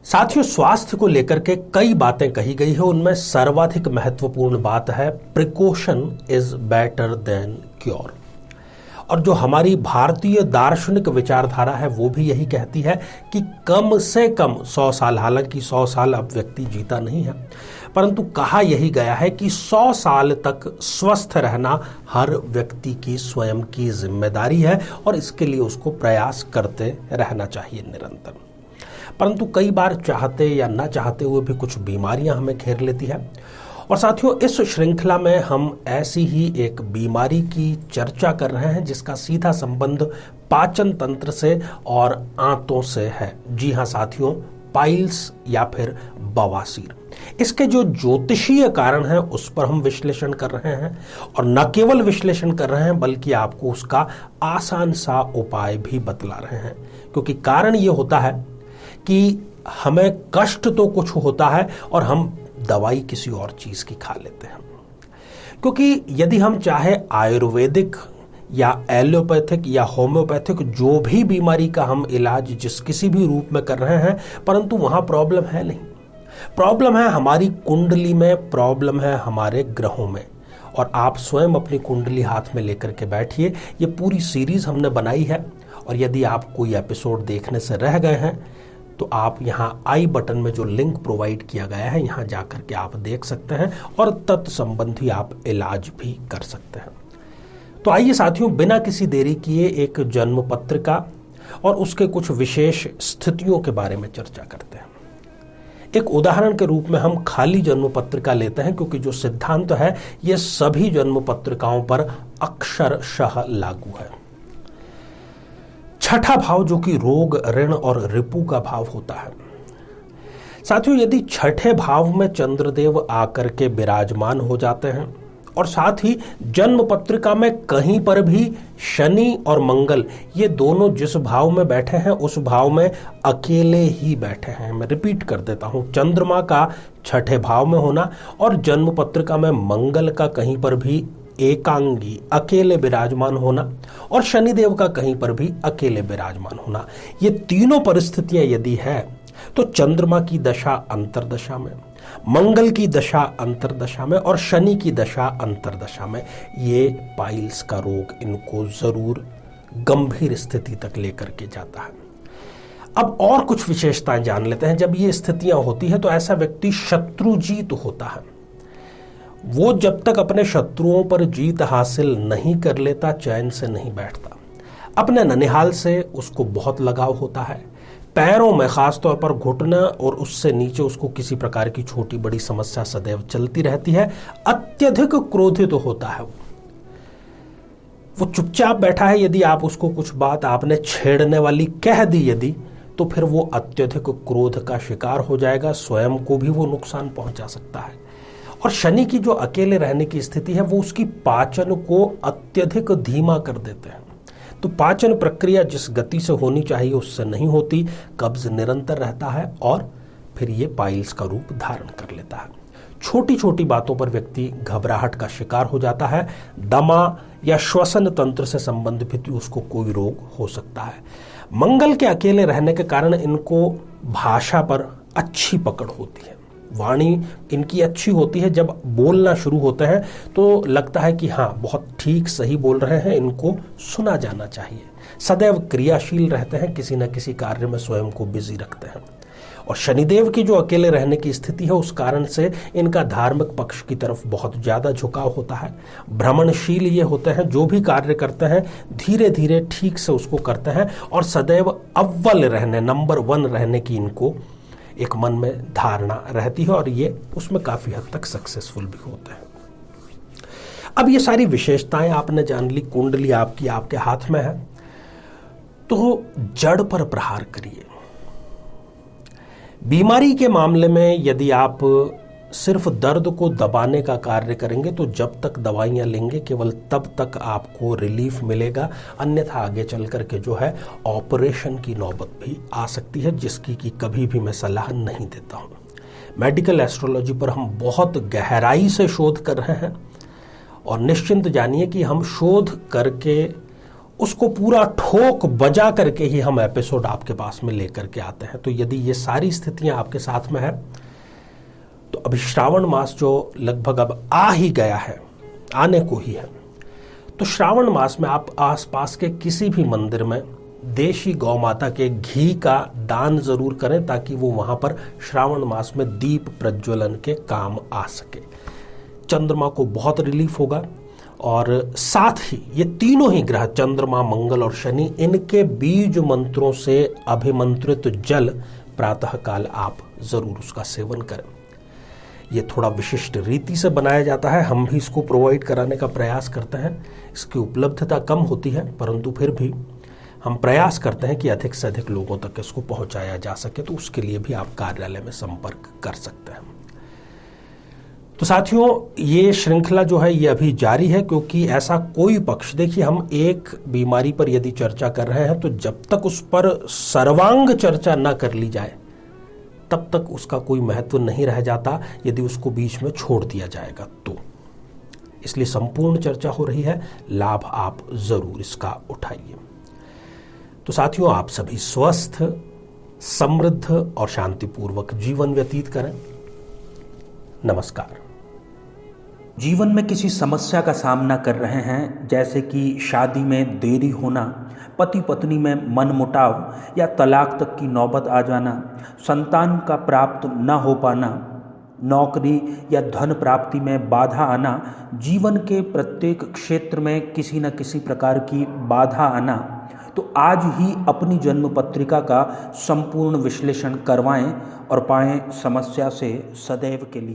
साथियों, स्वास्थ्य को लेकर के कई बातें कही गई है। उनमें सर्वाधिक महत्वपूर्ण बात है precaution is better than cure. और जो हमारी भारतीय दार्शनिक विचारधारा है वो भी यही कहती है कि कम से कम 100 साल, हालांकि 100 साल अब व्यक्ति जीता नहीं है, परंतु कहा यही गया है कि 100 साल तक स्वस्थ रहना हर व्यक्ति की स्वयं की जिम्मेदारी है और इसके लिए उसको प्रयास करते रहना चाहिए निरंतर। परंतु कई बार चाहते या ना चाहते हुए भी कुछ बीमारियां हमें घेर लेती है। और साथियों, इस श्रृंखला में हम ऐसी ही एक बीमारी की चर्चा कर रहे हैं जिसका सीधा संबंध पाचन तंत्र से और आंतों से है। जी हां साथियों, पाइल्स या फिर बवासीर। इसके जो ज्योतिषीय कारण है उस पर हम विश्लेषण कर रहे हैं और न केवल विश्लेषण कर रहे हैं बल्कि आपको उसका आसान सा उपाय भी बतला रहे हैं। क्योंकि कारण ये होता है कि हमें कष्ट तो कुछ होता है और हम दवाई किसी और चीज की खा लेते हैं। क्योंकि यदि हम चाहे आयुर्वेदिक या एलोपैथिक या होम्योपैथिक जो भी बीमारी का हम इलाज जिस किसी भी रूप में कर रहे हैं, परंतु वहां प्रॉब्लम है नहीं। प्रॉब्लम है हमारी कुंडली में, प्रॉब्लम है हमारे ग्रहों में। और आप स्वयं अपनी कुंडली हाथ में लेकर के बैठिए। ये पूरी सीरीज हमने बनाई है और यदि आप कोई एपिसोड देखने से रह गए हैं तो आप यहाँ आई बटन में जो लिंक प्रोवाइड किया गया है यहाँ जाकर के आप देख सकते हैं और तत्संबंधी आप इलाज भी कर सकते हैं। तो आइए साथियों, बिना किसी देरी किए एक जन्म पत्रिका और उसके कुछ विशेष स्थितियों के बारे में चर्चा करते हैं। एक उदाहरण के रूप में हम खाली जन्म पत्रिका लेते हैं क्योंकि जो सिद्धांत है ये सभी जन्म पत्रिकाओं पर अक्षरशः लागू है। छठा भाव जो कि रोग, ऋण और रिपु का भाव होता है। साथियों, यदि छठे भाव में चंद्रदेव आकर के विराजमान हो जाते हैं और साथ ही जन्म पत्रिका में कहीं पर भी शनि और मंगल ये दोनों जिस भाव में बैठे हैं उस भाव में अकेले ही बैठे हैं। मैं रिपीट कर देता हूं, चंद्रमा का छठे भाव में होना और जन्म पत्रिका में मंगल का कहीं पर भी एकांगी अकेले विराजमान होना और शनिदेव का कहीं पर भी अकेले विराजमान होना, ये तीनों परिस्थितियां यदि है तो चंद्रमा की दशा अंतरदशा में, मंगल की दशा अंतरदशा में और शनि की दशा अंतरदशा में ये पाइल्स का रोग इनको जरूर गंभीर स्थिति तक लेकर के जाता है। अब और कुछ विशेषताएं जान लेते हैं। जब ये स्थितियां होती है तो ऐसा व्यक्ति शत्रुजीत होता है। वो जब तक अपने शत्रुओं पर जीत हासिल नहीं कर लेता चैन से नहीं बैठता। अपने ननिहाल से उसको बहुत लगाव होता है। पैरों में खासतौर पर घुटना और उससे नीचे उसको किसी प्रकार की छोटी बड़ी समस्या सदैव चलती रहती है। अत्यधिक क्रोधित होता है। वो चुपचाप बैठा है। यदि आप उसको कुछ बात आपने छेड़ने वाली कह दी यदि, तो फिर वो अत्यधिक क्रोध का शिकार हो जाएगा। स्वयं को भी वो नुकसान पहुंचा सकता है। और शनि की जो अकेले रहने की स्थिति है वो उसकी पाचन को अत्यधिक धीमा कर देते हैं। तो पाचन प्रक्रिया जिस गति से होनी चाहिए उससे नहीं होती, कब्ज निरंतर रहता है और फिर ये पाइल्स का रूप धारण कर लेता है। छोटी छोटी बातों पर व्यक्ति घबराहट का शिकार हो जाता है। दमा या श्वसन तंत्र से संबंधित उसको कोई रोग हो सकता है। मंगल के अकेले रहने के कारण इनको भाषा पर अच्छी पकड़ होती है। वाणी इनकी अच्छी होती है। जब बोलना शुरू होते हैं तो लगता है कि हाँ, बहुत ठीक सही बोल रहे हैं, इनको सुना जाना चाहिए। सदैव क्रियाशील रहते हैं, किसी न किसी कार्य में स्वयं को बिजी रखते हैं। और शनिदेव की जो अकेले रहने की स्थिति है उस कारण से इनका धार्मिक पक्ष की तरफ बहुत ज्यादा झुकाव होता है। भ्रमणशील ये होते हैं, जो भी कार्य करते हैं धीरे धीरे ठीक से उसको करते हैं और सदैव अव्वल रहने, नंबर 1 रहने की इनको एक मन में धारणा रहती है और ये उसमें काफी हद तक सक्सेसफुल भी होते हैं। अब ये सारी विशेषताएं आपने जान ली, कुंडली आपकी आपके हाथ में है, तो जड़ पर प्रहार करिए। बीमारी के मामले में यदि आप सिर्फ दर्द को दबाने का कार्य करेंगे तो जब तक दवाइयां लेंगे केवल तब तक आपको रिलीफ मिलेगा, अन्यथा आगे चल करके जो है ऑपरेशन की नौबत भी आ सकती है, जिसकी कि कभी भी मैं सलाह नहीं देता हूं। मेडिकल एस्ट्रोलॉजी पर हम बहुत गहराई से शोध कर रहे हैं और निश्चिंत जानिए कि हम शोध करके उसको पूरा ठोक बजा करके ही हम एपिसोड आपके पास में लेकर के आते हैं। तो यदि ये सारी स्थितियां आपके साथ में है तो अभी श्रावण मास जो लगभग अब आ ही गया है, आने को ही है, तो श्रावण मास में आप आसपास के किसी भी मंदिर में देशी गौ माता के घी का दान जरूर करें, ताकि वो वहां पर श्रावण मास में दीप प्रज्वलन के काम आ सके। चंद्रमा को बहुत रिलीफ होगा और साथ ही ये तीनों ही ग्रह, चंद्रमा, मंगल और शनि, इनके बीज मंत्रों से अभिमंत्रित जल प्रातः काल आप जरूर उसका सेवन करें। ये थोड़ा विशिष्ट रीति से बनाया जाता है, हम भी इसको प्रोवाइड कराने का प्रयास करते हैं। इसकी उपलब्धता कम होती है, परंतु फिर भी हम प्रयास करते हैं कि अधिक से अधिक लोगों तक इसको पहुंचाया जा सके। तो उसके लिए भी आप कार्यालय में संपर्क कर सकते हैं। तो साथियों, ये श्रृंखला जो है ये अभी जारी है, क्योंकि ऐसा कोई पक्ष, देखिए हम एक बीमारी पर यदि चर्चा कर रहे हैं तो जब तक उस पर सर्वांग चर्चा न कर ली जाए तब तक उसका कोई महत्व नहीं रह जाता, यदि उसको बीच में छोड़ दिया जाएगा तो। इसलिए संपूर्ण चर्चा हो रही है, लाभ आप जरूर इसका उठाइए। तो साथियों, आप सभी स्वस्थ, समृद्ध और शांतिपूर्वक जीवन व्यतीत करें। नमस्कार। जीवन में किसी समस्या का सामना कर रहे हैं, जैसे कि शादी में देरी होना, पति पत्नी में मनमुटाव या तलाक तक की नौबत आ जाना, संतान का प्राप्त न हो पाना, नौकरी या धन प्राप्ति में बाधा आना, जीवन के प्रत्येक क्षेत्र में किसी न किसी प्रकार की बाधा आना, तो आज ही अपनी जन्म पत्रिका का संपूर्ण विश्लेषण करवाएं और पाएं समस्या से सदैव के लिए